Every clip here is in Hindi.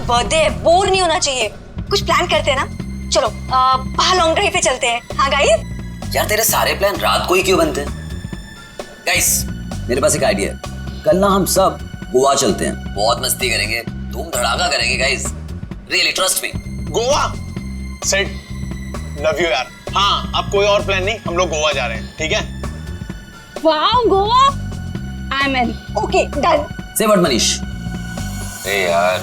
बर्थडे है, बोर नहीं होना चाहिए। कुछ प्लान करते हैं ना, चलो बाहर लॉन्ग ड्राइव पे चलते हैं। हाँ गाइस। यार तेरे सारे प्लान रात को ही क्यों बनते हैं? गाइस मेरे पास एक आइडिया है, कल ना हम सब गोवा चलते हैं, बहुत मस्ती करेंगे, धूम धड़ाका करेंगे guys, really trust me. Goa set, love you यार। हाँ अब कोई और प्लान नहीं, हम लोग गोवा जा रहे हैं, ठीक है? Wow Goa, I am in. Okay done. से व्हाट मनीष? ए यार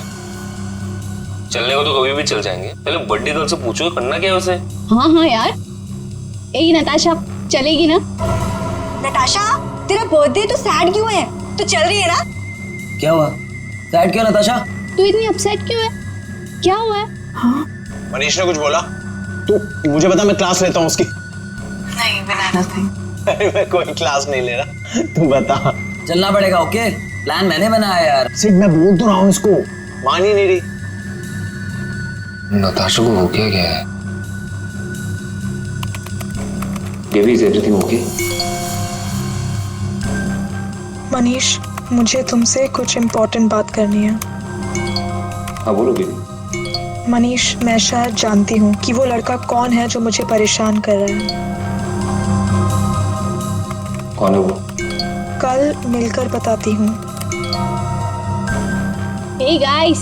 चलने को तो कभी भी चल जाएंगे, पहले बर्थडे गर्ल से पूछो करना क्या है उसे। हाँ हाँ यार, ए नताशा चलेगी ना? नताशा तेरा बर्थडे तो सैड क्यों है? तो चल रही है ना? क्या हुआ? सैड क्यों नताशा? तू इतनी अपसेट क्यों है? क्या हुआ है? हाँ? मनीष ने कुछ बोला? तू मुझे बता, मैं क्लास लेता हूँ उसकी। नहीं बनाना था। अरे मैं कोई क्लास नहीं ले रहा, तू बता। चलना पड़ेगा। ओके प्लान मैंने बनाया यार। सिट मैं बोल तो रहा हूँ इसको, मान ही नहीं रही। नताशा को हो क्या है? Baby is everything okay? Manish मुझे तुमसे कुछ इम्पोर्टेंट बात करनी है। हाँ बोलो बेबी। मनीष मैं शायद जानती हूँ कि वो लड़का कौन है जो मुझे परेशान कर रहा है। कौन है वो? कल मिलकर बताती हूँ। हे गाइस,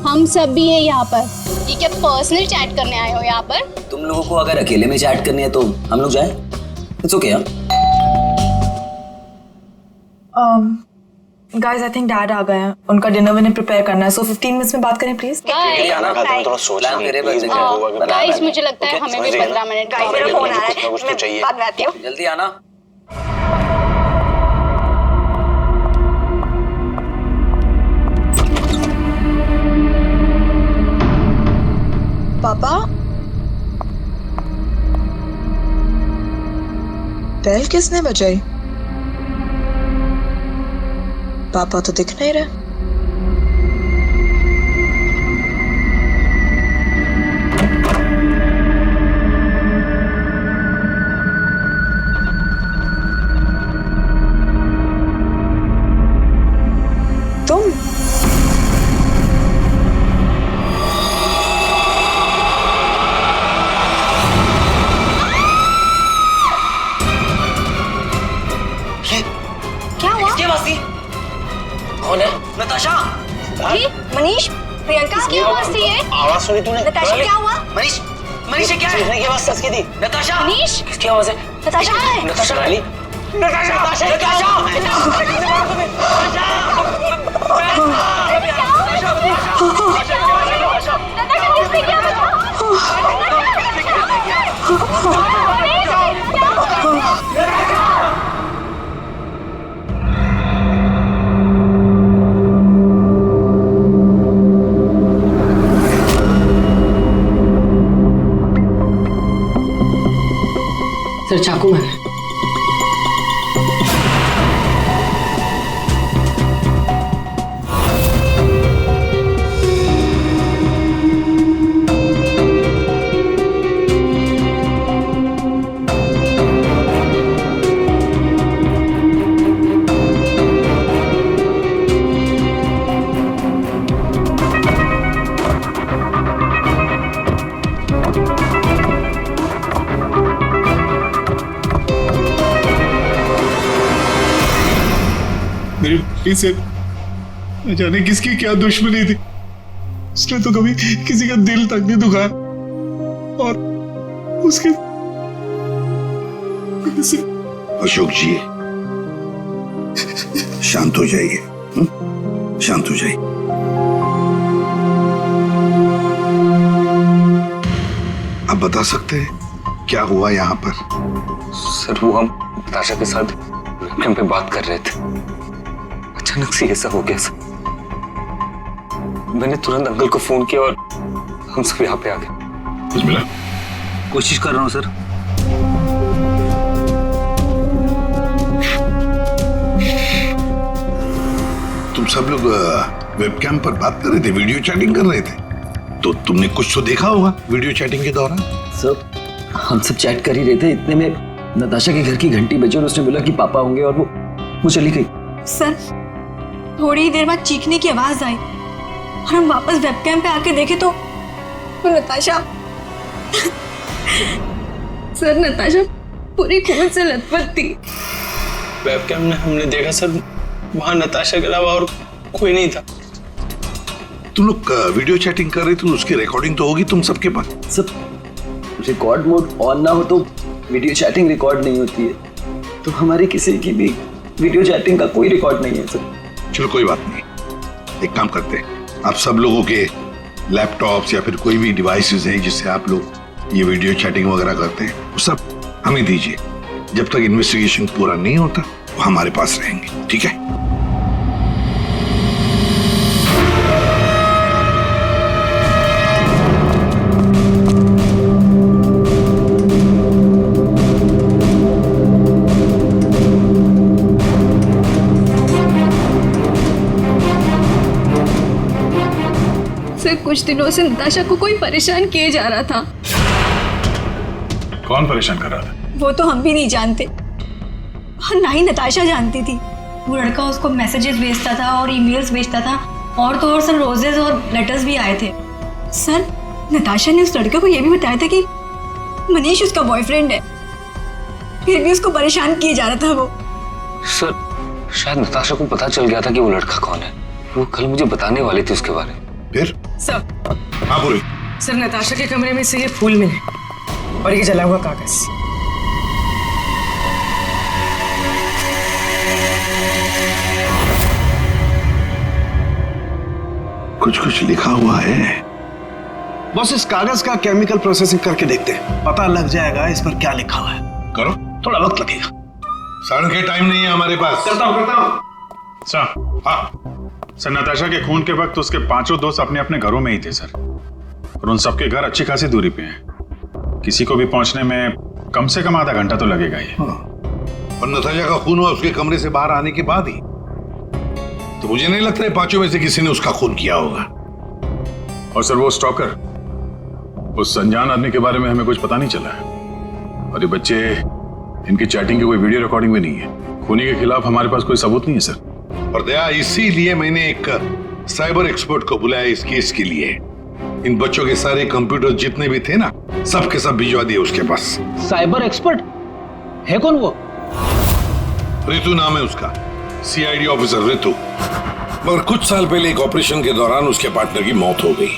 हम सब भी है यहाँ पर। ये क्या पर्सनल चैट करने आए हो यहाँ पर? तुम लोगों को अगर अकेले में चैट करनी है तो हम लोग जाएं? इट्स ओके यार। गाइस आई थिंक डैड आ गए हैं, उनका डिनर विनर प्रिपेयर करना है, सो 15 मिनट्स में बात करें प्लीज। गाइस मुझे लगता है हमें भी 15 मिनट गाइस मेरा फोन आ रहा है, मैं बाद में आती हूँ। जल्दी आना। पापा बेल किसने बजाई? पापा तो दिख नहीं रहे। तुम क्या हुआ? किसकी आवाज थी? कौन है? नताशा? मनीष, प्रियंका किसकी आवाज थी ये? आवाज सुनी तूने? नताशा क्या हुआ? मनीष, मनीष ये क्या है? किसने की आवाज सच की थी? नताशा? मनीष? किसकी आवाज है? नताशा कहाँ है? नताशा रानी? सर चाकू मारा। मेरी बेटी से न जाने किसकी क्या दुश्मनी थी, उसने तो कभी किसी का दिल तक नहीं दुखाया और उसके अशोक जी शांत हो जाइए, शांत हो जाइए। आप बता सकते हैं क्या हुआ यहाँ पर? सर वो हम नताशा के साथ वेबकैम पे बात कर रहे थे, अचानक से ऐसा हो गया सर। मैंने तुरंत अंकल को फोन किया और हम सब यहाँ पे आ गए। कोशिश कर रहा हूँ सर। तुम सब लोग वेबकैम पर बात कर रहे थे, वीडियो चैटिंग कर रहे थे, तो तुमने कुछ तो देखा होगा वीडियो चैटिंग के दौरान। सर हम सब चैट कर ही रहे थे, इतने में नताशा के घर की घंटी बजी और उसने बोला कि पापा होंगे और वो चली गई। सर थोड़ी देर बाद चीखने की आवाज आई और हम वापस वेबकैम पे आके देखे तो नताशा सर नताशा पूरी खून से लथपथ थी। वेबकैम में हमने देखा सर, वहां नताशा के अलावा और कोई नहीं था। तुम लोग वीडियो चैटिंग कर रहे थे तो उसकी रिकॉर्डिंग तो होगी तुम सबके पास। सब रिकॉर्ड मोड ऑन ना हो तो वीडियो चैटिंग रिकॉर्ड नहीं होती है, तो हमारी किसी की भी वीडियो चैटिंग का कोई रिकॉर्ड नहीं है सर। चलो कोई बात नहीं, एक काम करते हैं, आप सब लोगों के लैपटॉप्स या फिर कोई भी डिवाइसेस हैं जिससे आप लोग ये वीडियो चैटिंग वगैरह करते हैं, वो सब हमें दीजिए। जब तक इन्वेस्टिगेशन पूरा नहीं होता वो हमारे पास रहेंगे, ठीक है? सर कुछ दिनों से नताशा को कोई परेशान किए जा रहा था। कौन परेशान कर रहा था? वो तो हम भी नहीं जानते और ना ही नताशा जानती थी। वो लड़का उसको मैसेजेस भेजता था और ईमेल्स भेजता था, और तो और सर रोजेस और लेटर्स भी आए थे। सर नताशा ने उस लड़के को ये भी बताया था कि मनीष उसका बॉयफ्रेंड है, फिर भी उसको परेशान किए जा रहा था वो। सर शायद नताशा को पता चल गया था कि वो लड़का कौन है। वो कल मुझे बताने वाली थी उसके बारे में। फिर? सर हाँ बोले। सर नताशा के कमरे में से ये फूल मिले और ये जला हुआ कागज। कुछ कुछ लिखा हुआ है। बस इस कागज का केमिकल प्रोसेसिंग करके देखते हैं, पता लग जाएगा इस पर क्या लिखा हुआ है। करो, थोड़ा वक्त लगेगा। सर के टाइम नहीं है हमारे पास। करता हूँ। सर हाँ सर, नताशा के खून के वक्त उसके पांचों दोस्त अपने अपने घरों में ही थे सर, और उन सबके घर अच्छी खासी दूरी पे हैं। किसी को भी पहुंचने में कम से कम आधा घंटा तो लगेगा ही। और नताशा का खून हुआ उसके कमरे से बाहर आने के बाद ही, तो मुझे नहीं लगता है पांचों में से किसी ने उसका खून किया होगा। और सर वो स्टॉकर, उस अनजान आदमी के बारे में हमें कुछ पता नहीं चला है, और ये बच्चे, इनकी चैटिंग की कोई वीडियो रिकॉर्डिंग भी नहीं है। खूनी के खिलाफ हमारे पास कोई सबूत नहीं है सर। और दया, इसीलिए मैंने एक साइबर एक्सपर्ट को बुलाया इस केस के लिए। इन बच्चों के सारे कंप्यूटर जितने भी थे ना, सब के सब भिजवा दिए उसके पास। साइबर एक्सपर्ट है कौन वो? ऋतु नाम है उसका, सीआईडी ऑफिसर ऋतु। मगर कुछ साल पहले एक ऑपरेशन के दौरान उसके पार्टनर की मौत हो गई।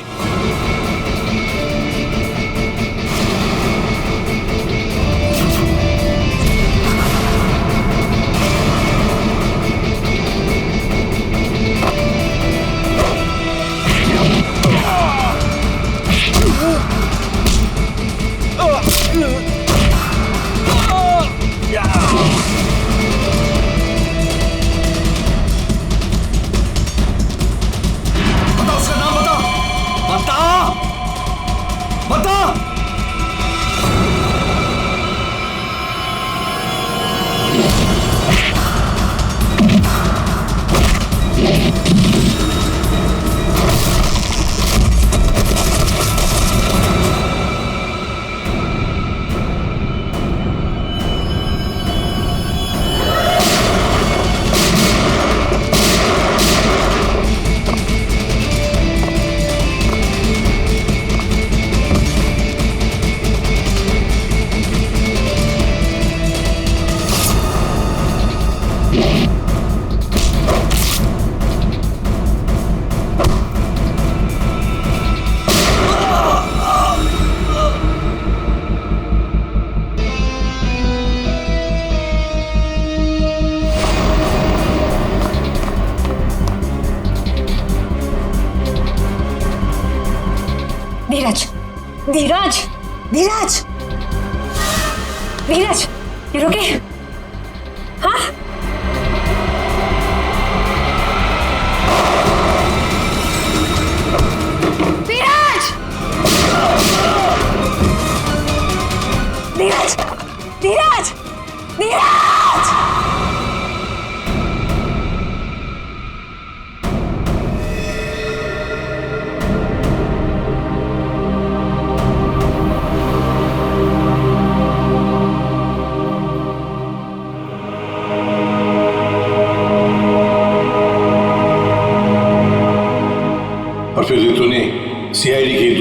धीरज, धीरज, धीरज, धीरज, ये रुके। हाँ? धीरज, धीरज, धीरज, धीरज।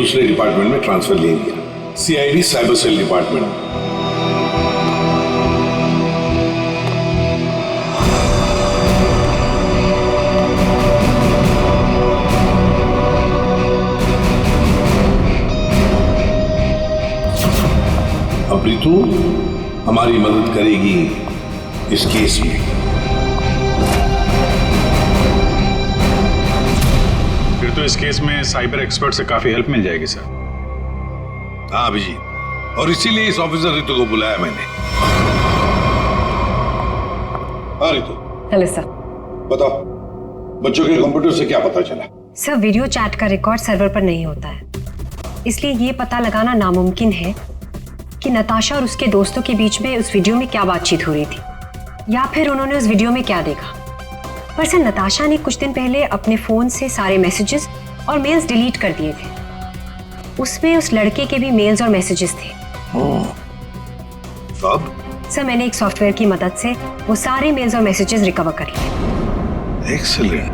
दूसरे डिपार्टमेंट में ट्रांसफर ले लिया, CID साइबर सेल डिपार्टमेंट। अब रितु हमारी मदद करेगी इस केस में। फिर तो इस केस में साइबर एक्सपर्ट से काफी हेल्प मिल जाएगी सर। हाँ अभिजीत, और इसीलिए इस ऑफिसर रितु को बुलाया मैंने। हाँ रितु, हेलो सर। बताओ बच्चों के कंप्यूटर से क्या पता चला? सर वीडियो चैट का रिकॉर्ड सर्वर पर नहीं होता है, इसलिए ये पता लगाना नामुमकिन है कि नताशा और उसके दोस्तों के बीच में उस वीडियो में क्या बातचीत हो रही थी या फिर उन्होंने उस वीडियो में क्या देखा। पर सर नताशा ने कुछ दिन पहले अपने फोन से सारे मैसेजेस और मेल्स डिलीट कर दिए थे। उसमें उस लड़के के भी मेल्स और मैसेजेस थे। अब? सर मैंने एक सॉफ्टवेयर की मदद से वो सारे मेल्स और मैसेजेस रिकवर कर लिए। Excellent,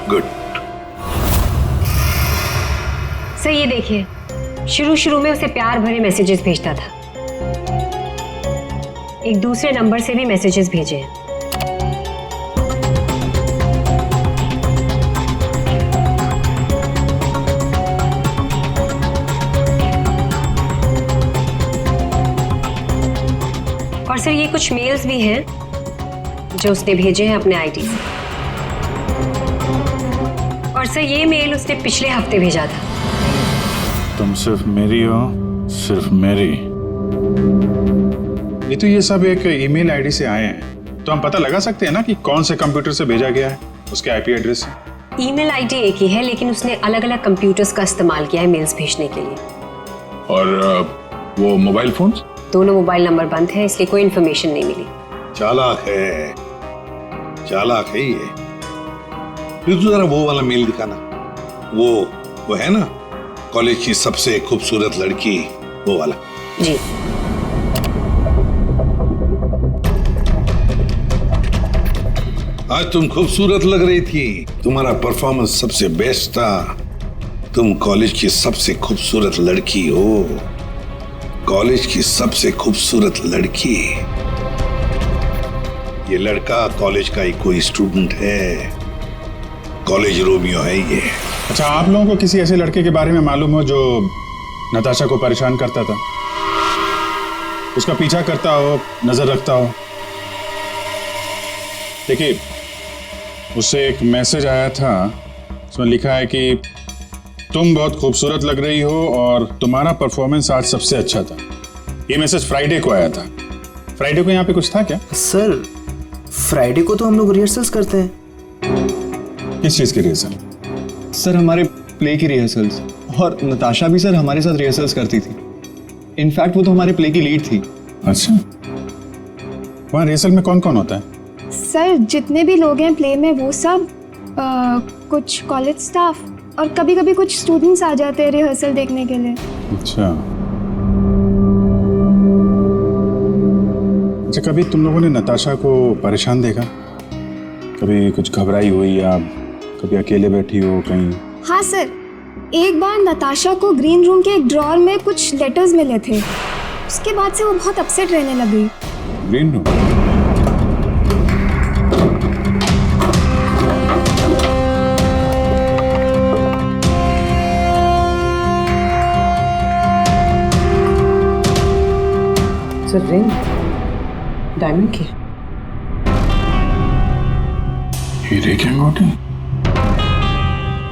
good. सर ये देखिए, शुरू में उसे प्यार भरे मैसेजेस भेजता था। एक दूसरे नंबर से भी मैसेजेस भेजे हैं। और सर ये कुछ मेल्स भी हैं जो उसने भेजे हैं अपने आईडी से। और सर ये मेल उसने पिछले हफ्ते भेजा था। तुम सिर्फ मेरी हो, सिर्फ मेरी। ये तो ये सब एक ईमेल आईडी से आए हैं, तो हम पता लगा सकते हैं ना कि कौन से कंप्यूटर से भेजा गया है, उसके आईपी एड्रेस से। ईमेल आईडी एक ही है, लेकिन उसने अलग अलग कंप्यूटर्स का इस्तेमाल किया है मेल्स भेजने के लिए। और वो मोबाइल फोन्स? दोनों मोबाइल नंबर बंद है, इसलिए कोई इन्फॉर्मेशन नहीं मिली। चालाक है, चालाक है ये। फिर तो जरा वो वाला मेल दिखाना। वो है ना, कॉलेज की सबसे खूबसूरत लड़की, वो वाला। जी। आज तुम खूबसूरत लग रही थी, तुम्हारा परफॉर्मेंस सबसे बेस्ट था। तुम कॉलेज की सबसे खूबसूरत लड़की हो, कॉलेज की सबसे खूबसूरत लड़की। ये लड़का कॉलेज का ही कोई स्टूडेंट है, कॉलेज रोमियो है ये। अच्छा, आप लोगों को किसी ऐसे लड़के के बारे में मालूम हो जो नताशा को परेशान करता था, उसका पीछा करता हो, नजर रखता हो? देखिए, उससे एक मैसेज आया था, उसमें लिखा है कि तुम बहुत खूबसूरत लग रही हो और तुम्हारा परफॉर्मेंस आज सबसे अच्छा था। ये मैसेज फ्राइडे को आया था। फ्राइडे को यहाँ पे कुछ था क्या? सर फ्राइडे को तो हम लोग रिहर्सल्स करते हैं। किस चीज की रिहर्सल? सर हमारे प्ले की रिहर्सल्स, और नताशा भी सर हमारे साथ रिहर्सल्स करती थी। इनफैक्ट वो तो हमारे प्ले की लीड थी। अच्छा, वहाँ रिहर्सल में कौन कौन होता है? सर जितने भी लोग हैं प्ले में वो सब, कुछ कॉलेज स्टाफ और कभी कभी कुछ स्टूडेंट्स आ जाते हैं रिहर्सल देखने के लिए। अच्छा, कभी तुम लोगों ने नताशा को परेशान देखा? कभी कुछ घबराई हुई या कभी अकेले बैठी हो कहीं? हाँ सर, एक बार नताशा को ग्रीन रूम के एक ड्रॉअर में कुछ लेटर्स मिले थे, उसके बाद से वो बहुत अपसेट रहने लगी। Green room? Sir ring diamond की, हीरे की अंगूठी?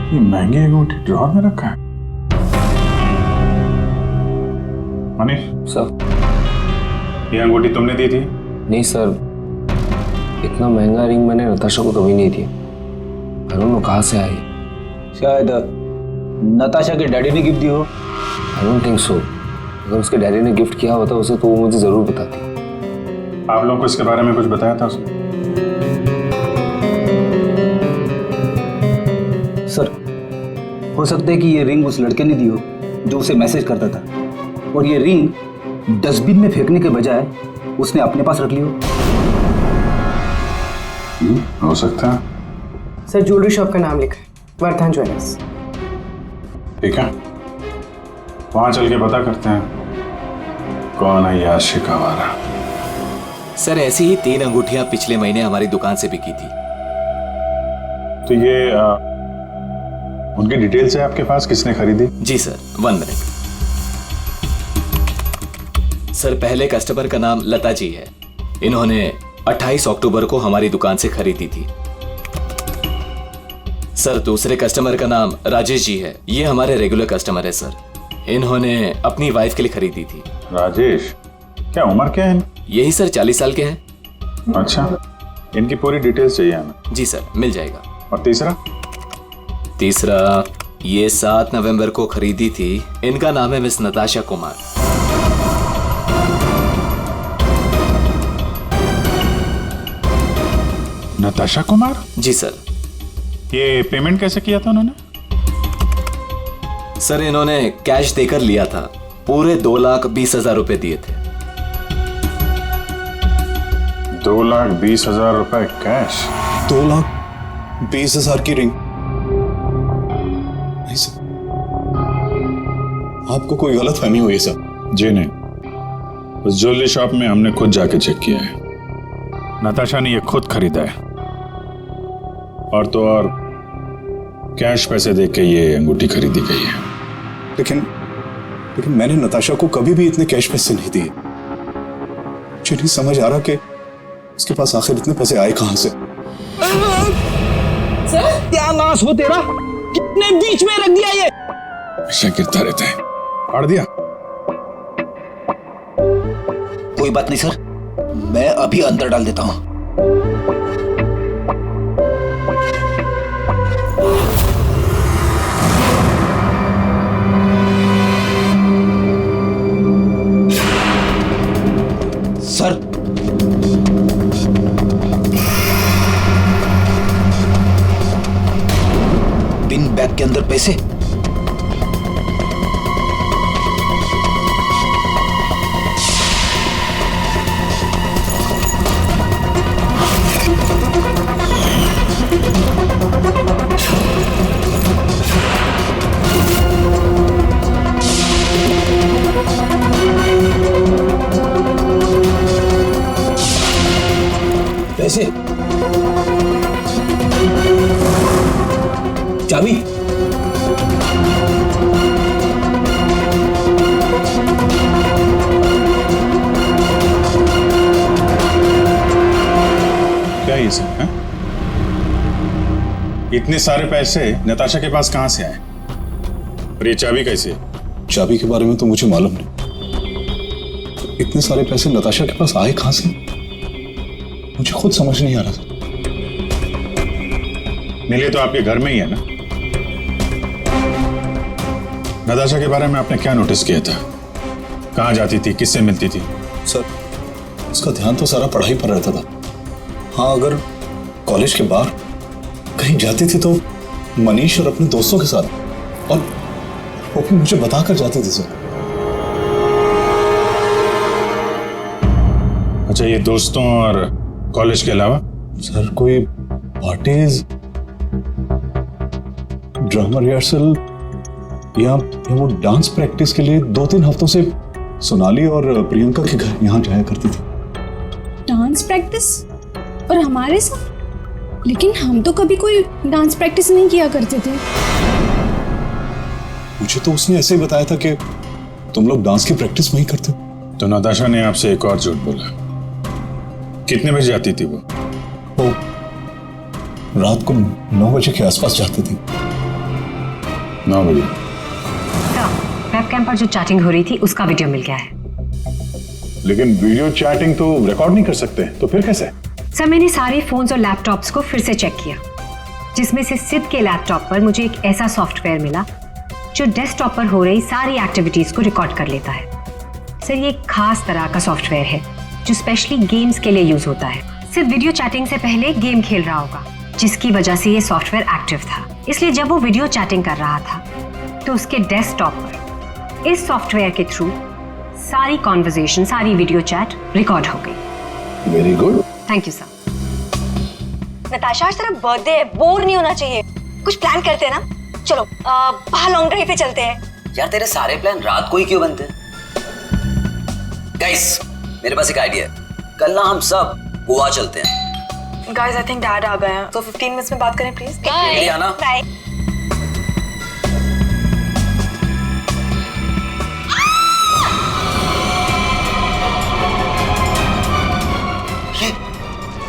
ये महंगी अंगूठी ड्रॉअर में रखा है? मनीष सर, ये अंगूठी तुमने दी थी? नहीं सर, इतना महंगा रिंग मैंने नताशा को कभी नहीं दिया। आई डोंट नो कहाँ से आई। शायद नताशा के डैडी ने गिफ्ट दी हो। I don't think so. अगर उसके डैडी ने गिफ्ट किया होता उसे तो वो मुझे जरूर बताती। आप लोगों को इसके बारे में कुछ बताया था उसने? सर हो सकता है कि ये रिंग उस लड़के ने दी हो जो उसे मैसेज करता था, और ये रिंग डस्टबिन में फेंकने के बजाय उसने अपने पास रख ली हो। हो सकता है। सर ज्वेलरी शॉप का नाम लिखा है, वर्धन ज्वेलर्स। ठीक है, वहां चल के पता करते हैं कौन है ये आशिक आवारा। सर ऐसी ही 3 अंगूठियां पिछले महीने हमारी दुकान से बिकी थी। तो ये उनकी डिटेल्स है आपके पास, किसने खरीदी? जी सर, 1 मिनट। सर पहले कस्टमर का नाम लता जी है। इन्होंने 28 अक्टूबर को हमारी दुकान से खरीदी थी। सर दूसरे कस्टमर का नाम राजेश जी है। ये हमारे रेगुलर कस्टमर है सर। इन्होंने अपनी वाइफ के लिए खरीदी थी। राजेश, क्या उम्र क्या है? यही सर 40 साल के हैं। अच्छा, इनकी पूरी डिटेल्स चाहिए हमें। जी सर, मिल जाएगा। और तीसरा? तीसरा ये 7 नवंबर को खरीदी थी। इनका नाम है मिस नताशा कुमार। नताशा कुमार? जी सर। ये पेमेंट कैसे किया था उन्होंने? सर इन्होंने कैश देकर लिया था। पूरे 2,20,000 रुपए दिए थे। 2,20,000 रुपए कैश? 2,20,000 की रिंग? नहीं सर, आपको कोई गलत फहमी हुई है सर। जी नहीं, उस ज्वेलरी शॉप में हमने खुद जाके चेक किया है। नताशा ने ये खुद खरीदा है, और तो और कैश पैसे देके के ये अंगूठी खरीदी गई है। लेकिन मैंने नताशा को कभी भी इतने कैश पैसे नहीं दिए। मुझे नहीं समझ आ रहा कि उसके पास आखिर इतने पैसे आए कहां से। सर क्या नाश हो तेरा, कितने बीच में रख दिया ये? हमेशा गिरता रहता है। फाड़ दिया? कोई बात नहीं सर, मैं अभी अंदर डाल देता हूं। सर पिन बैग के अंदर पैसे? पैसे? चाबी? क्या ये सब है? इतने सारे पैसे नताशा के पास कहां से आए? और ये चाबी कैसे है? चाबी के बारे में तो मुझे मालूम नहीं। इतने सारे पैसे नताशा के पास आए कहां से, मुझे खुद समझ नहीं आ रहा था। मिले तो आपके घर में ही है ना? नताशा के बारे में आपने क्या नोटिस किया था? कहां जाती थी, किससे मिलती थी? सर उसका ध्यान तो सारा पढ़ाई पर रहता था। हाँ, अगर कॉलेज के बाहर कहीं जाती थी तो मनीष और अपने दोस्तों के साथ, और वो भी मुझे बताकर जाती थी सर। अच्छा, ये दोस्तों और कॉलेज के अलावा? सर कोई पार्टीज, ड्रामा रिहर्सल या वो डांस प्रैक्टिस के लिए 2-3 हफ्तों से सोनाली और प्रियंका के घर यहाँ जाया करती थी। Dance practice? और हमारे साथ? लेकिन हम तो कभी कोई डांस प्रैक्टिस नहीं किया करते थे। मुझे तो उसने ऐसे ही बताया था कि तुम लोग डांस की प्रैक्टिस वहीं करते हो। तो नताशा ने आपसे एक और झूठ बोला। कितने बजे जाती थी वो? रात को 9 बजे के आसपास जाती थी। 9 बजे? वेबकैम पर जो चैटिंग हो रही थी उसका वीडियो मिल गया है। लेकिन वीडियो चैटिंग तो रिकॉर्ड नहीं कर सकते, तो फिर कैसे? सर मैंने सारे फोन्स और लैपटॉप्स को फिर से चेक किया, जिसमें से सिद्ध के लैपटॉप पर मुझे एक ऐसा सॉफ्टवेयर मिला जो डेस्कटॉप पर हो रही सारी एक्टिविटीज को रिकॉर्ड कर लेता है। सर ये एक खास तरह का सॉफ्टवेयर है जो स्पेशली गेम्स के लिए यूज होता है। सिर्फ वीडियो चैटिंग से पहले गेम खेल रहा होगा, जिसकी वजह से ये सॉफ्टवेयर एक्टिव था। इसलिए जब वो वीडियो चैटिंग कर रहा था तो उसके डेस्कटॉप पर इस सॉफ्टवेयर के थ्रू सारी कॉन्वर्सेशन, सारी वीडियो चैट रिकॉर्ड हो गई। Very good, thank you sir. Natasha आज तेरा बर्थडे है, बोर नहीं होना चाहिए। कुछ प्लान करते हैं ना? चलो बाहर लॉन्ग ड्राइव पे चलते हैं। यार तेरे सारे प्लान रात को ही क्यों बनते हैं? गाइस मेरे पास एक आइडिया है, कल ना हम सब गोवा चलते हैं। गाइस आई थिंक डैड आ गए हैं, तो 15 मिनट्स में बात करें प्लीज। बाय आना। बाय।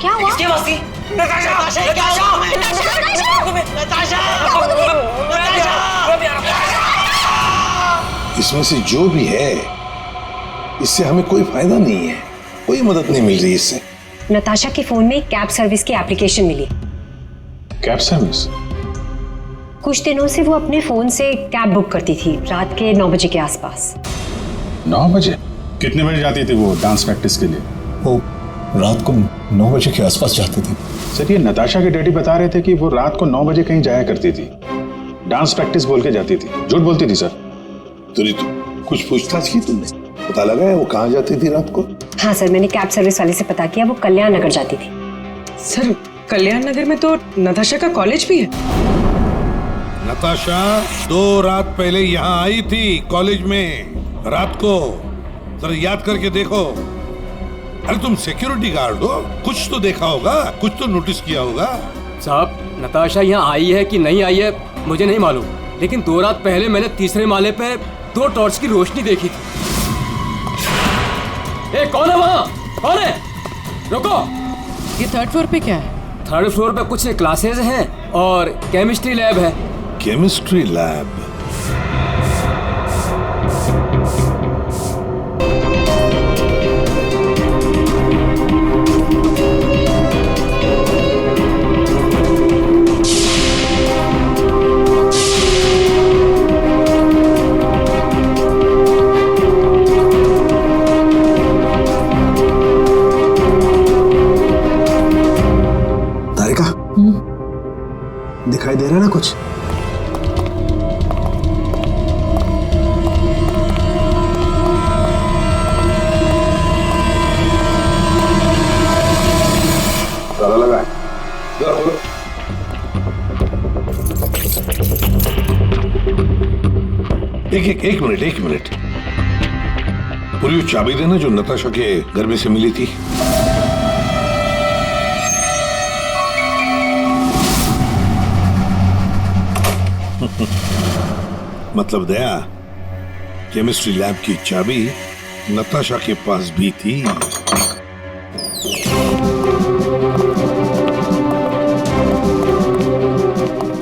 क्या हुआ? किसकी आवाज थी? इसमें से जो भी है इससे हमें कोई फायदा नहीं है, कोई मदद नहीं मिल रही इससे। नताशा के फोन में कैब सर्विस की एप्लीकेशन मिली। Cab service? कुछ दिनों से वो अपने फोन से कैब बुक करती थी रात के 9 बजे के आसपास। 9 बजे? कितने बजे जाती थी वो डांस प्रैक्टिस के लिए? वो रात को 9 बजे के आसपास जाती थी। सर ये नताशा के डैडी बता रहे थे कि वो रात को 9 बजे कहीं जाया करती थी, डांस प्रैक्टिस बोल के जाती थी। झूठ बोलती थी सर? तो कुछ पूछताछ की तुमने? पता लगा है वो कहाँ जाती थी रात को? हाँ सर, मैंने कैब सर्विस वाले से पता किया, वो कल्याण नगर जाती थी। सर कल्याण नगर में तो नताशा का कॉलेज भी है। नताशा 2 रात पहले यहाँ आई थी कॉलेज में रात को, जरा याद करके देखो। अरे तुम सिक्योरिटी गार्ड हो, कुछ तो देखा होगा, कुछ तो नोटिस किया होगा। साहब नताशा यहाँ आई है कि नहीं आई है मुझे नहीं मालूम, लेकिन 2 रात पहले मैंने 3रे माले पे 2 टॉर्च की रोशनी देखी थी। ए कौन है वहाँ? कौन है? रुको। ये 3rd फ्लोर पे क्या है? 3rd फ्लोर पे कुछ क्लासेस हैं और केमिस्ट्री लैब है। Chemistry lab? दिखाई दे रहा है ना कुछ? ताला लगा है। जरा बोलो। एक मिनट। पूरी वो चाबी देना जो नताशा के घर में से मिली थी। मतलब दया, केमिस्ट्री लैब की चाबी नताशा के पास भी थी।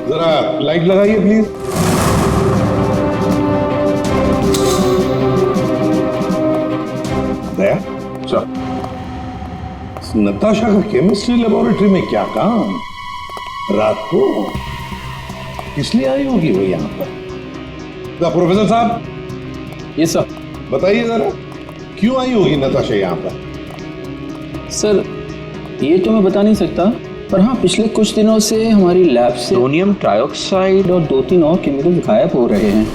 जरा लाइट लगाइए प्लीज। दया सर, नताशा का केमिस्ट्री लेबोरेटरी में क्या काम रात को? इसलिए आई होगी वो यहाँ पर। प्रोफेसर साहब। ये सर बताइए जरा, क्यों आई होगी नताशा यहाँ पर? सर ये तो मैं बता नहीं सकता, पर हाँ पिछले कुछ दिनों से हमारी लैब से सोडियम ट्राइऑक्साइड और 2-3 और केमिकल गायब हो रहे हैं।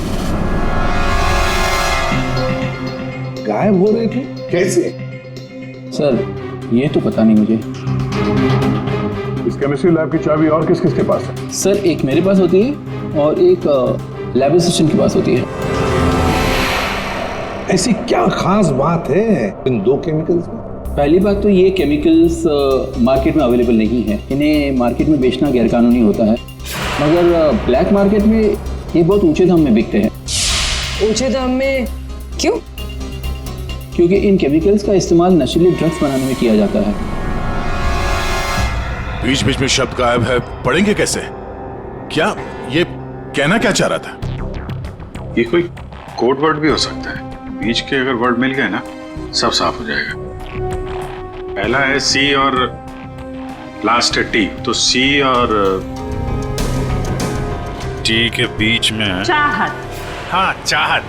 गायब हो रहे थे? कैसे? सर ये तो पता नहीं मुझे। इस केमिस्ट्री लैब की चाबी और किस किस के पास है? सर एक मेरे पास होती है और एक लैब असिस्टेंट के पास होती है। ऐसी क्या खास बात है इन 2 केमिकल्स में? पहली बात तो ये केमिकल्स मार्केट में अवेलेबल नहीं है, इन्हें मार्केट में बेचना गैरकानूनी होता है, मगर ब्लैक मार्केट में ये बहुत ऊंचे दाम में बिकते हैं। ऊंचे दाम में क्यों? क्योंकि इन केमिकल्स का इस्तेमाल नशीले ड्रग्स बनाने में किया जाता है। बीच बीच में शब्द गायब है, पढ़ेंगे कैसे? क्या ये कहना क्या चाह रहा था? ये कोई कोड वर्ड भी हो सकता है, बीच के अगर वर्ड मिल गए ना सब साफ हो जाएगा। पहला है सी और लास्ट है टी, तो सी और टी के बीच में है चाहत। हाँ चाहत।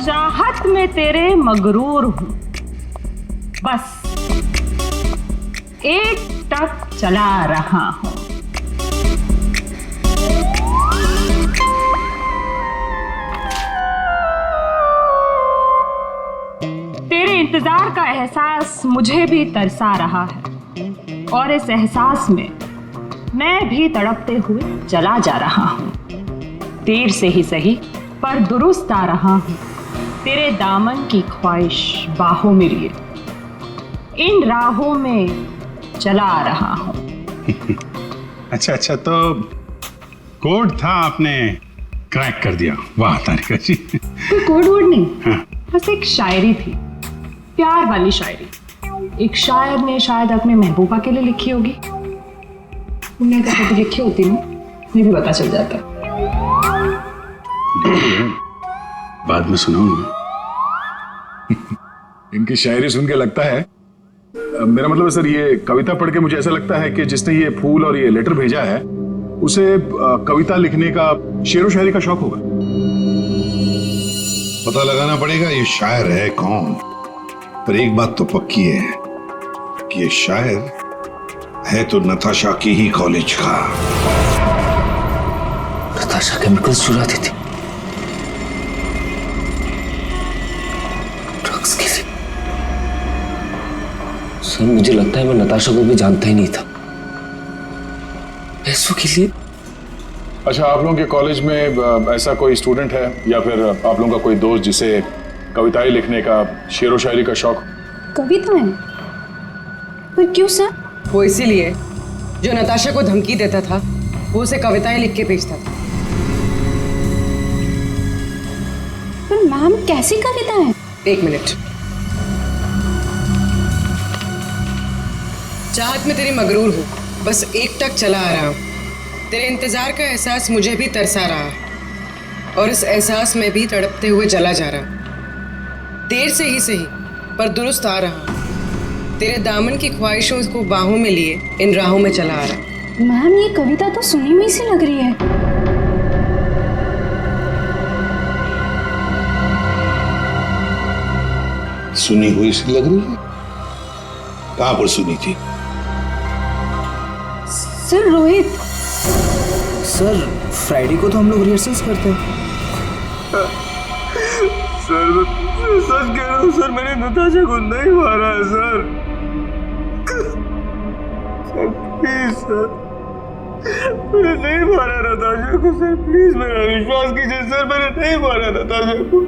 चाहत में तेरे मगरूर हूं, बस एक टक चला रहा हूं। तेरे इंतजार का एहसास मुझे भी तरसा रहा है और इस एहसास में मैं भी तड़पते हुए चला जा रहा हूँ। देर से ही सही पर दुरुस्त आ रहा हूँ। तेरे दामन की ख्वाहिश बाहों में लिए इन राहों में चला आ रहा हूँ। अच्छा अच्छा, तो कोड था, आपने क्रैक कर दिया। वाह तारिका जी। कोई कोड वोड नहीं, बस एक शायरी थी, प्यार वाली शायरी। एक शायर ने शायद अपने महबूबा के लिए लिखी होगी। उन्हें अगर कभी लिखी होती ना, मुझे भी पता चल जाता। बाद में सुनाऊंगा। इनकी शायरी सुन के लगता है, मेरा मतलब है सर, ये कविता पढ़ के मुझे ऐसा लगता है कि जिसने ये फूल और ये लेटर भेजा है उसे कविता लिखने का, शेर व शायरी का शौक होगा। पता लगाना पड़ेगा ये शायर है कौन। पर एक बात तो पक्की है कि ये शायर है तो नताशा की ही कॉलेज का। नताशा केमिकल्स चुराती थी ड्रग्स के लिए। सर मुझे लगता है मैं नताशा को भी जानता ही नहीं था। पैसों के लिए। अच्छा, आप लोगों के कॉलेज में ऐसा कोई स्टूडेंट है या फिर आप लोगों का कोई दोस्त जिसे कविताएं लिखने का, शेर व शायरी का शौक? कविताएं? पर क्यों सर? वो इसीलिए जो नताशा को धमकी देता था वो उसे कविताएं लिख के भेजता था। पर मैम कैसी कविताएं? एक मिनट। चाहत में तेरी मगरूर हूँ, बस एक टक चला आ रहा हूँ। तेरे इंतजार का एहसास मुझे भी तरसा रहा और इस एहसास में भी तड़पते हुए जला जा रहा। देर से ही सही पर दुरुस्त आ रहा। तेरे दामन की ख्वाहिशों को बाहों में लिए इन राहों में चला आ रहा। मैम ये कविता तो सुनी हुई सी लग रही है। सुनी हुई सी लग रही है? कहां पर सुनी थी? सर रोहित। सर फ्राइडे को तो हम लोग रिहर्सल्स करते हैं। सर सच कह रहा हूँ सर, मैंने नताशा को नहीं मारा है सर। प्लीज सर, मैंने नहीं मारा नताशा को सर। प्लीज मेरा विश्वास कीजिए सर, मैंने नहीं मारा नताशा को।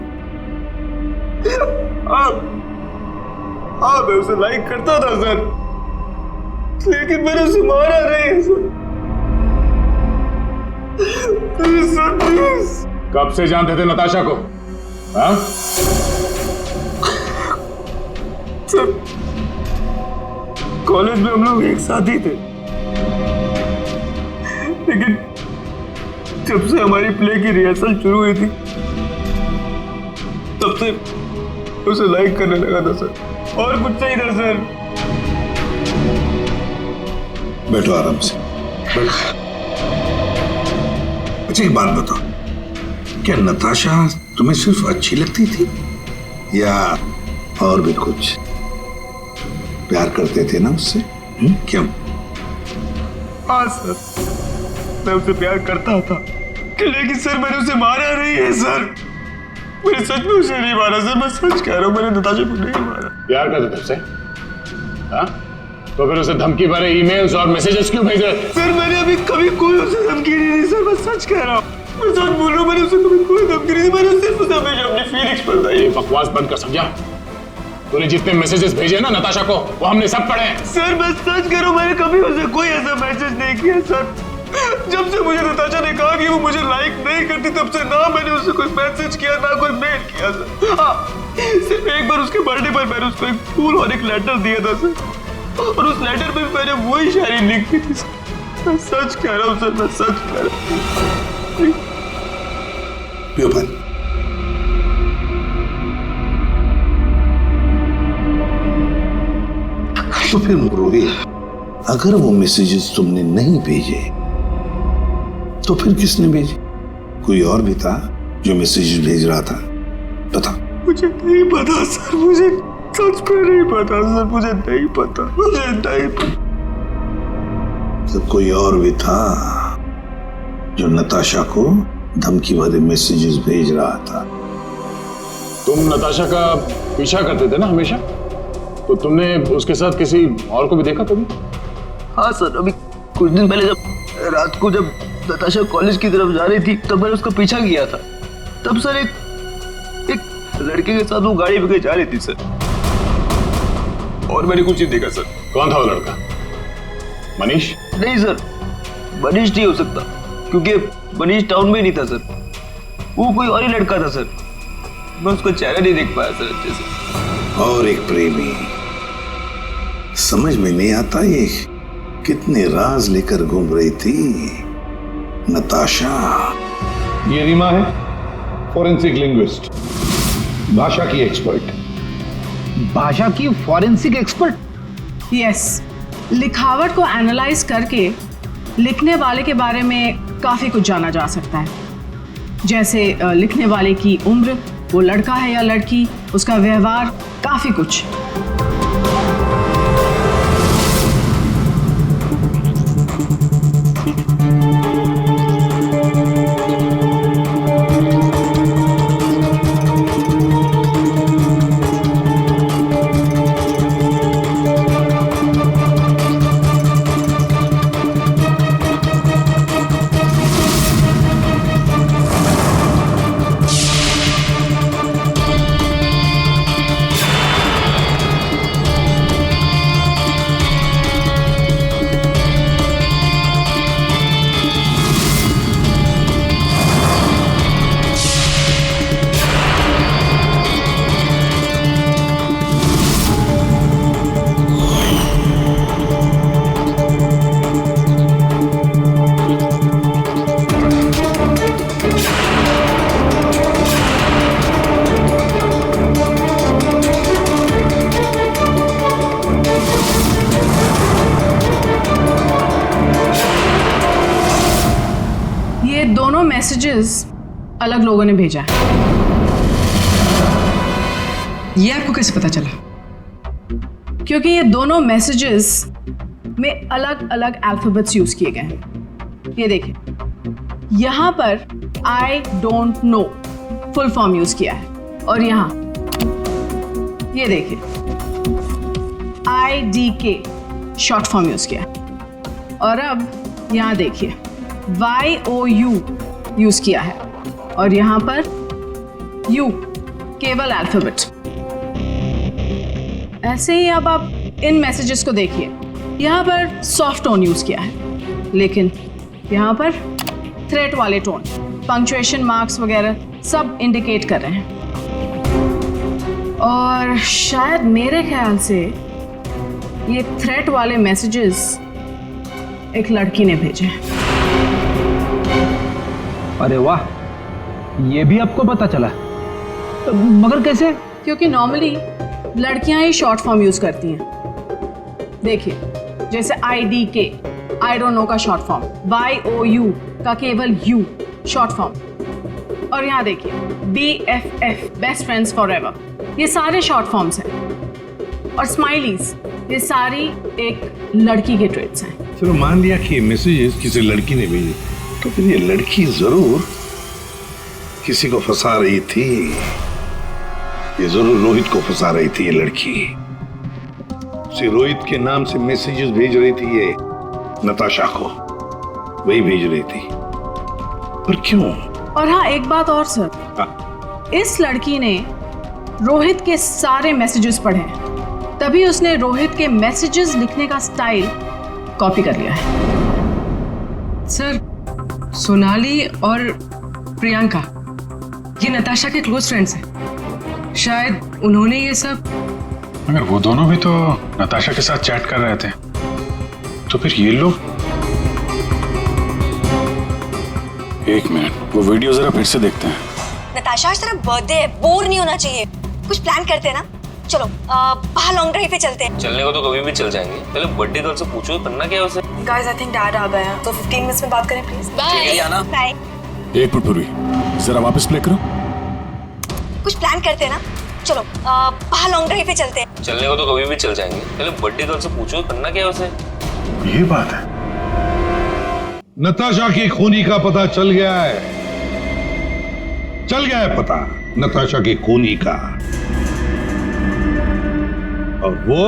मैं उसे लाइक करता था सर, लेकिन मैंने उसे मारा नहीं है सर। Please sir, please. कब से जानते थे नताशा को? हाँ? सर कॉलेज में हम लोग एक साथ ही थे, लेकिन जब से हमारी प्ले की रिहर्सल शुरू हुई थी तब से उसे लाइक करने लगा था सर, और कुछ नहीं था सर। बैठो आराम से, बैठो। अच्छा एक बात बताओ, क्या नताशा तुम्हें सिर्फ अच्छी लगती थी या और भी कुछ? प्यार करते थे ना उससे? क्यों? हाँ सर, मैं उसे प्यार करता था, लेकिन सर मैंने उसे मारा नहीं है सर। मैंने सच में उसे नहीं मारा सर, मैं सच कह रहा हूँ, मैंने नताशा को नहीं मारा। प्यार करते थे उससे? हाँ? तो फिर उसे धमकी भरे ईमेल्स और मैसेजेस क्यों भेज रहे? सर मैंने अभी कभी कोई उसे धमकी नहीं दी सर, मैं सच कह रहा हूँ, मैं सच बोल रहा हूँ। मैंने उसे कभी कोई धमकी नहीं दी, मैंने सिर्फ उसे हमेशा अपनी फीलिंग्स बताई। बकवास बंद कर, समझा? तूने जितने मैसेजेस भेजे ना नताशा को, वो हमने सब पढ़े हैं। सर मैं सच कह रहा हूँ, मैंने कभी उसे कोई ऐसा मैसेज नहीं किया सर। जब से मुझे नताशा ने कहा कि वो मुझे लाइक नहीं करती, तब से ना मैंने उसे कोई मैसेज किया ना कोई मेल किया सर। हाँ, सिर्फ एक बार उसके बर्थडे पर मैंने उसको एक फूल और एक लेटर दिया था सर, और उस लेटर पे मैंने वही शायरी लिखी थी सर। मैं सच कह रहा हूँ सर, मैं सच कह रहा हूँ। पियो पानी। तो फिर रोहित, अगर वो मैसेजेस तुमने नहीं भेजे तो फिर किसने भेजे? कोई और भी था जो मैसेजेस भेज रहा था? बता। मुझे नहीं पता सर, मुझे सच में नहीं पता सर, मुझे नहीं पता, मुझे नहीं पता। तो कोई और भी था जो नताशा को धमकी भरे मैसेजेस भेज रहा था? तुम नताशा का पीछा करते थे ना हमेशा, तो तुमने उसके साथ किसी और को भी देखा कभी? हाँ सर, अभी कुछ दिन पहले जब रात को जब नताशा कॉलेज की तरफ जा रही थी तब मैंने उसका पीछा किया था। तब सर एक लड़के के साथ वो गाड़ी पे जा रही थी सर, और मैंने कुछ नहीं देखा सर। कौन था वो लड़का? मनीष? नहीं सर, मनीष नहीं हो सकता क्योंकि मनीष टाउन में नहीं था सर, वो कोई और ही लड़का था सर। मैं उसका चेहरा नहीं देख पाया सर अच्छे से। और एक प्रेमी, समझ में नहीं आता ये कितने राज लेकर घूम रही थी नताशा। ये रीमा है, फॉरेंसिक लिंग्विस्ट, भाषा की एक्सपर्ट। भाषा की फॉरेंसिक एक्सपर्ट? यस, लिखावट को एनालाइज करके लिखने वाले के बारे में काफ़ी कुछ जाना जा सकता है, जैसे लिखने वाले की उम्र, वो लड़का है या लड़की, उसका व्यवहार, काफ़ी कुछ। दोनों मैसेजेस अलग लोगों ने भेजा है। ये आपको कैसे पता चला? क्योंकि ये दोनों मैसेजेस में अलग अलग अल्फाबेट्स यूज किए गए हैं। ये देखिए, यहां पर I don't know full form use किया है, और यहां ये देखिए IDK शॉर्ट फॉर्म यूज किया है, और अब यहां देखिए YOU यूज किया है, और यहां पर U केवल अल्फाबेट। ऐसे ही अब आप इन मैसेजेस को देखिए, यहां पर सॉफ्ट टोन यूज किया है, लेकिन यहां पर थ्रेट वाले टोन, पंक्चुएशन मार्क्स वगैरह सब इंडिकेट कर रहे हैं। और शायद मेरे ख्याल से ये थ्रेट वाले मैसेजेस एक लड़की ने भेजे हैं। अरे वाह, ये भी आपको पता चला? मगर कैसे? क्योंकि नॉर्मली लड़कियां ही शॉर्ट फॉर्म यूज करती हैं। देखिए, जैसे IDK आई डोंट नो का शॉर्ट फॉर्म, YOU का केवल U शॉर्ट फॉर्म, और यहाँ देखिए BFF बेस्ट फ्रेंड्स फॉरएवर, ये सारे शॉर्ट फॉर्म्स हैं। और स्माइलीज, ये सारी एक लड़की के ट्रेट्स हैं। चलो मान लिया कि मैसेजेस किसी लड़की ने भेजे, तो फिर ये लड़की जरूर किसी को फंसा रही थी। ये जरूर रोहित को फंसा रही थी। ये लड़की उसे रोहित के नाम से मैसेजेस भेज रही थी, ये नताशा को वही भेज रही थी। पर क्यों? और हाँ, एक बात और सर, इस लड़की ने रोहित के सारे मैसेजेस पढ़े हैं, तभी उसने रोहित के मैसेजेस लिखने का स्टाइल कॉपी कर लिया है। सर, सोनाली और प्रियंका ये नताशा के क्लोज फ्रेंड्स हैं, शायद उन्होंने ये सब। मगर वो दोनों भी तो नताशा के साथ चैट कर रहे थे, तो फिर ये लोग। एक मिनट, वो वीडियो जरा फिर से देखते हैं। नताशा, आज तेरा बर्थडे है, बोर नहीं होना चाहिए, कुछ प्लान करते हैं ना। चलो बाहर लॉन्ग ड्राइव पे चलते हैं। चलने को तो कभी भी चल जाएंगे, पहले बर्थडे गर्ल से पूछो करना क्या है उसे। गाइस, आई थिंक डैड आ गए हैं, तो 15 मिनट्स में बात करें प्लीज। Bye bye. एक मिनट पूर्वी, जरा वापस प्ले करो। कुछ प्लान करते हैं ना। चलो बाहर लॉन्ग ड्राइव पे चलते हैं। चलने को तो कभी भी चल जाएंगे, पहले बर्थडे गर्ल से पूछो करना क्या है उसे। ये बात है। नताशा की खूनी का पता चल गया है, चल गया है पता नताशा की खूनी का। और वो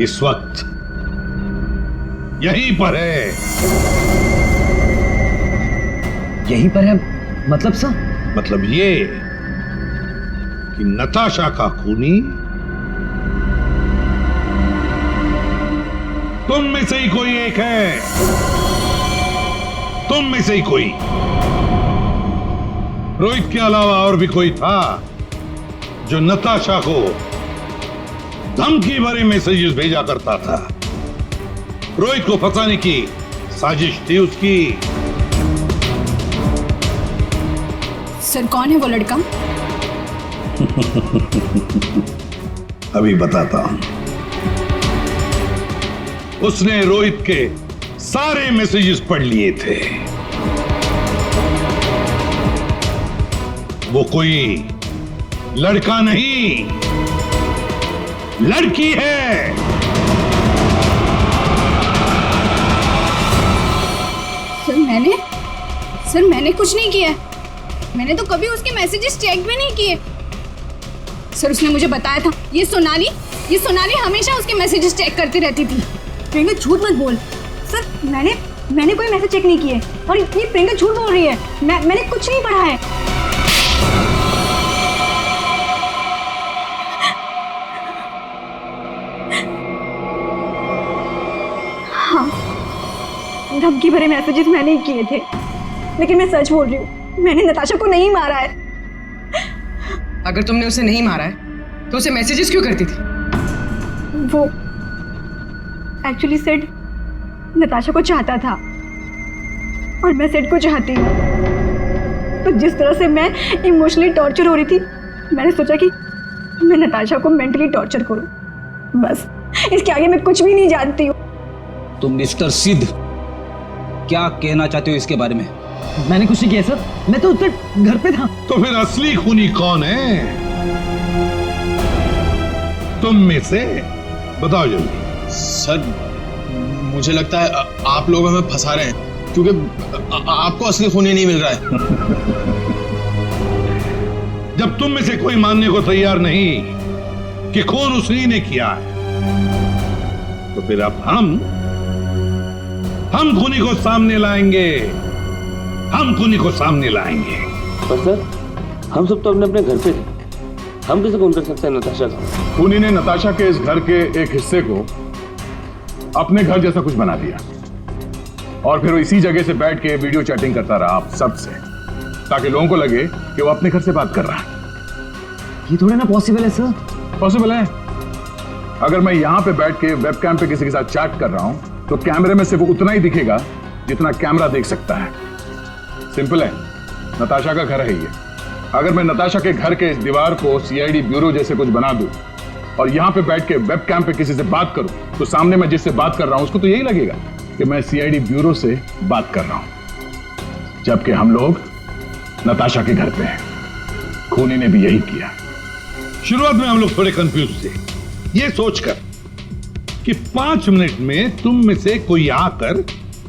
इस वक्त यहीं पर है। यहीं पर है मतलब सर? मतलब ये कि नताशा का खूनी तुम में से ही कोई एक है। तुम में से ही कोई। रोहित के अलावा और भी कोई था जो नताशा को धमकी भरे मैसेजेस भेजा करता था। रोहित को फंसाने की साजिश थी उसकी। सर कौन है वो लड़का? अभी बताता हूं। उसने रोहित के सारे मैसेजेस पढ़ लिए थे। वो कोई लड़का नहीं, लड़की है। सर मैंने कुछ नहीं किया। मैंने तो कभी उसके मैसेजेस चेक भी नहीं किए। सर उसने मुझे बताया था ये सोनाली हमेशा उसके मैसेजेस चेक करती रहती थी। प्रियंका झूठ मत बोल। सर मैंने कोई मैसेज चेक नहीं किए और ये प्रियंका झूठ बोल रही है। मैंने कुछ नहीं पढ़ा है। हाँ, धमकी भरे मैसेजेस मैंने ही किए थे, लेकिन मैं सच बोल रही हूँ, मैंने नताशा को नहीं मारा है। अगर तुमने उसे नहीं मारा है तो उसे मैसेजेस क्यों करती थी? वो एक्चुअली सेड नताशा को चाहता था और मैं सेड को चाहती हूँ। तो जिस तरह से मैं इमोशनली टॉर्चर हो रही थी, मैंने सोचा कि मैं नताशा को मेंटली टॉर्चर करूँ। बस इसके आगे मैं कुछ भी नहीं जानती हूँ। तो मिस्टर सिद्ध, क्या कहना चाहते हो इसके बारे में? मैंने कुछ नहीं किया सर, मैं तो उसके घर पे था। तो फिर असली खूनी कौन है? तुम में से बताओ जल्दी। सर मुझे लगता है आप लोग हमें फंसा रहे हैं, क्योंकि आपको असली खूनी नहीं मिल रहा है। जब तुम में से कोई मानने को तैयार नहीं कि खून उसी ने किया है, तो फिर अब हम खूनी को सामने लाएंगे। हम खूनी को सामने लाएंगे। पर सर हम सब तो अपने अपने घर पे थे, हम कैसे खून कर सकते हैं नताशा का? खूनी ने नताशा के इस घर के एक हिस्से को अपने घर जैसा कुछ बना दिया और फिर वो इसी जगह से बैठ के वीडियो चैटिंग करता रहा आप सबसे, ताकि लोगों को लगे कि वो अपने घर से बात कर रहा है। ये थोड़ा ना पॉसिबल है सर। पॉसिबल है। अगर मैं यहां पे बैठ के वेबकैम पे किसी के साथ चैट कर रहा हूं तो कैमरे में सिर्फ उतना ही दिखेगा जितना कैमरा देख सकता है। सिंपल है, नताशा का घर है ये। अगर मैं नताशा के घर के इस दीवार को सीआईडी ब्यूरो जैसे कुछ बना दूं और यहां पे बैठ के वेबकैम पे किसी से बात करूं, तो सामने मैं जिससे बात कर रहा हूं उसको तो यही लगेगा कि मैं सीआईडी ब्यूरो से बात कर रहा हूं, जबकि हम लोग नताशा के घर पे हैं। खूनी ने भी यही किया। शुरुआत में हम लोग थोड़े कंफ्यूज थे, ये सोचकर कि 5 मिनट में तुम में से कोई आकर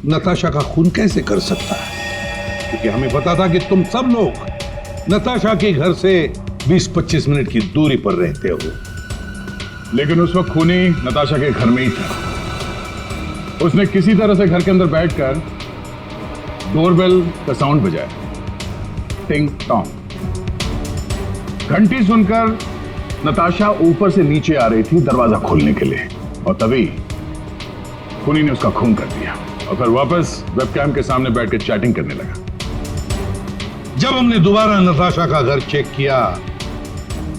नताशा का खून कैसे कर सकता है, क्योंकि हमें पता था कि तुम सब लोग नताशा के घर से 20-25 मिनट की दूरी पर रहते हो। लेकिन उस वक्त खूनी नताशा के घर में ही था। उसने किसी तरह से घर के अंदर बैठकर डोरबेल का साउंड बजाया, टिंग टोंग। घंटी सुनकर नताशा ऊपर से नीचे आ रही थी दरवाजा खोलने के लिए, और तभी खूनी ने उसका खून कर दिया और फिर वापस वेबकैम के सामने बैठकर चैटिंग करने लगा। जब हमने दोबारा नताशा का घर चेक किया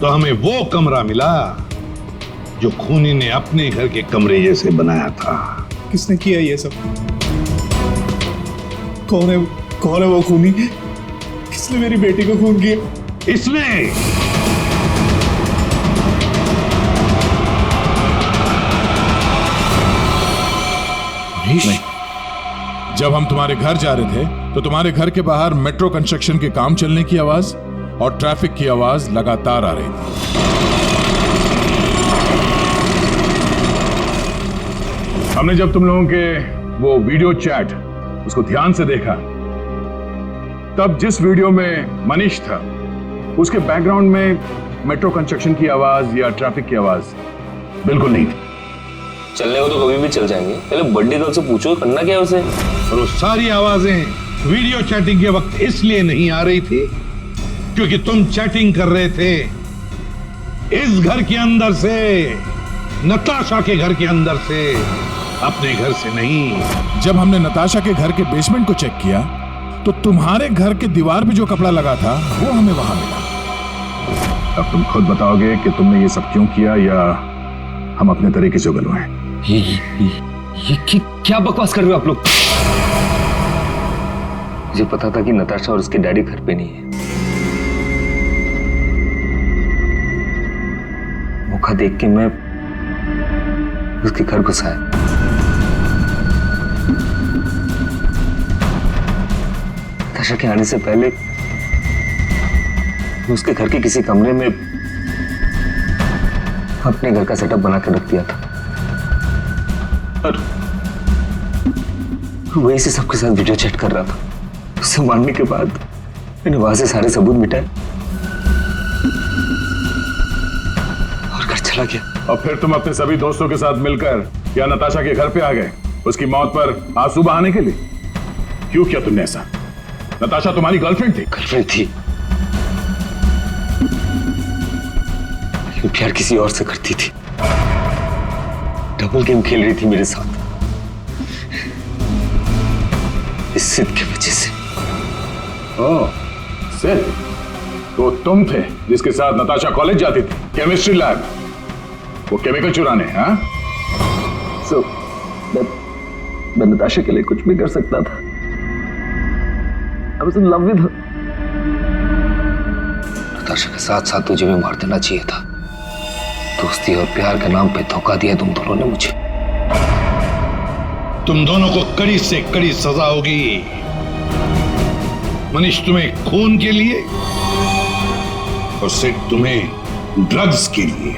तो हमें वो कमरा मिला जो खूनी ने अपने घर के कमरे जैसे बनाया था। किसने किया ये सब? कौन है वो खूनी? किसने मेरी बेटी को खून किया? इसने। नहीं। जब हम तुम्हारे घर जा रहे थे तो तुम्हारे घर के बाहर मेट्रो कंस्ट्रक्शन के काम चलने की आवाज और ट्रैफिक की आवाज लगातार आ रही थी। हमने जब तुम लोगों के वो वीडियो चैट उसको ध्यान से देखा, तब जिस वीडियो में मनीष था उसके बैकग्राउंड में मेट्रो कंस्ट्रक्शन की आवाज या ट्रैफिक की आवाज बिल्कुल नहीं थी। चलने को तो कभी भी चल जाएंगे, पहले बर्थडे गर्ल से पूछो करना क्या है उसे। और वो सारी आवाजें वीडियो चैटिंग के वक्त इसलिए नहीं आ रही थी क्योंकि तुम चैटिंग कर रहे थे इस घर के अंदर से, नताशा के घर के अंदर से, अपने घर से नहीं। जब हमने नताशा के घर के बेसमेंट को चेक किया तो तुम्हारे घर के दीवार पे जो कपड़ा लगा था वो हमें वहां मिला। अब तुम खुद बताओगे कि तुमने ये सब क्यों किया या हम अपने तरीके से उगलवाएं। ये क्या बकवास कर रहे हो आप लोग? मुझे पता था कि नताशा और उसके डैडी घर पे नहीं है। मौका देख के मैं उसके घर घुसा है। नताशा के आने से पहले मैं उसके घर के किसी कमरे में अपने घर का सेटअप बना कर रख दिया था और वहीं से सबके साथ वीडियो चैट कर रहा था। उसे मारने के बाद मैंने वहां से सारे सबूत मिटाए और घर चला गया। और फिर तुम अपने सभी दोस्तों के साथ मिलकर या नताशा के घर पे आ गए उसकी मौत पर आंसू बहाने के लिए। क्यों किया तुमने ऐसा? नताशा तुम्हारी गर्लफ्रेंड थी। गर्लफ्रेंड थी, लेकिन प्यार किसी और से करती थी। डबल गेम खेल रही थी मेरे साथ, इस सिद्ध की वजह से। ओह, सिद्ध? तो तुम थे जिसके साथ नताशा कॉलेज जाती थी, केमिस्ट्री लैब, वो केमिकल चुराने। हाँ? So, मैं नताशा के लिए कुछ भी कर सकता था। I was in love with her. Natasha के साथ साथ तुझे भी मार देना चाहिए था। दोस्ती और प्यार के नाम पे धोखा दिया तुम दोनों ने मुझे। तुम दोनों को कड़ी से कड़ी सजा होगी। मनीष तुम्हें खून के लिए और सिड तुम्हें ड्रग्स के लिए।